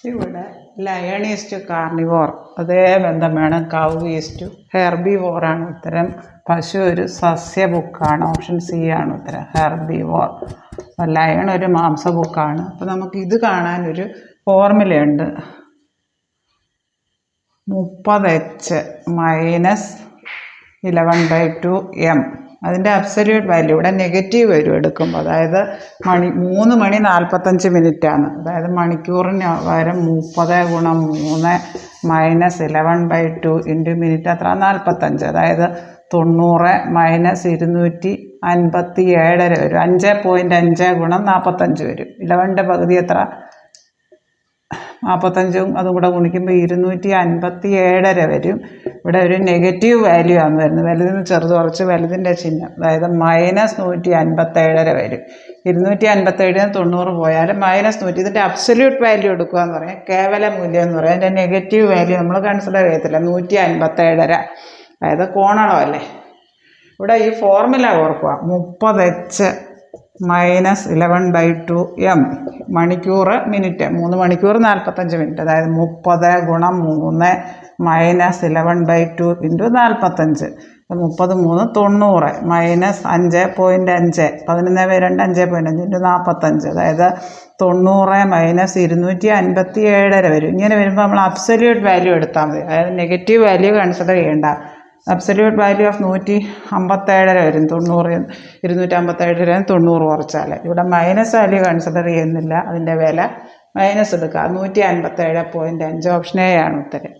ഇവിടെ lion east carnivore അതേ ബന്ധം വേണം. കൗ ഈസ്റ്റ് ഹെർബിവോറാണ് ഉത്തരം. പശു ഒരു സസ്യ ബുക്കാണ്. ഓപ്ഷൻ സി ആണ് ഉത്തരം, ഹെർബിവോർ. ലയൺ ഒരു മാംസ ബുക്കാണ്. അപ്പോൾ നമുക്ക് ഇത് കാണാനൊരു ഫോർമുലയുണ്ട്. 30H minus 11/2 M. അതിൻ്റെ അബ്സല്യൂട്ട് വാല്യൂ ഇവിടെ നെഗറ്റീവ് വരും എടുക്കുമ്പോൾ. അതായത് 3 മണി 45 മിനിറ്റാണ്. അതായത് മണിക്കൂറിന് പകരം 30 ഗുണം 3 മൈനസ് 11/2 ഇൻറ്റു മിനിറ്റ് എത്ര? 45. അതായത് 90 മൈനസ് 257 വരും. 5.5 ഗുണം 45 വരും. 11ൻ്റെ പകുതി എത്ര? 45 അതും കൂടെ ഗുണിക്കുമ്പോൾ 257 വരും. ഇവിടെ ഒരു നെഗറ്റീവ് വാല്യൂ ആണ് വരുന്നത്. വലുതിന് ചെറുത് കുറച്ച് വലുതിൻ്റെ ചിഹ്നം, അതായത് മൈനസ് 157 വരും. 257 90 പോയാൽ മൈനസ് 100. ഇതിൻ്റെ അബ്സല്യൂട്ട് വാല്യൂ എടുക്കുക എന്ന് പറയാം, കേവല മൂല്യം എന്ന് പറയാം. അതിൻ്റെ നെഗറ്റീവ് വാല്യൂ നമ്മൾ കൺസിഡർ ചെയ്യത്തില്ല. 157, അതായത് കോണളമല്ലേ. ഇവിടെ ഈ ഫോർമുല ഓർക്കുക. 30H minus 11/2 M. മണിക്കൂർ മിനിറ്റ്, 3 മണിക്കൂർ 45 മിനിറ്റ്. അതായത് 30 ഗുണം 3 മൈനസ് 11/2 ഇൻറ്റു 45. 30 3 90 minus 5.5 11/2 5.5 into 45. അതായത് 90 മൈനസ് 257 വരും. ഇങ്ങനെ വരുമ്പോൾ നമ്മൾ അബ്സല്യൂട്ട് വാല്യൂ എടുത്താൽ മതി. അതായത് നെഗറ്റീവ് വാല്യൂ കൺസിഡർ ചെയ്യേണ്ട. അബ്സല്യൂട്ട് വാല്യൂ ഓഫ് 157 വരും. 257 90 കുറച്ചാൽ. ഇവിടെ മൈനസ് വാല്യൂ കൺസിഡർ ചെയ്യുന്നില്ല. അതിൻ്റെ വില മൈനസ് എടുക്കുക. 157.5. ഓപ്ഷൻ എ ആണ് ഉത്തരം.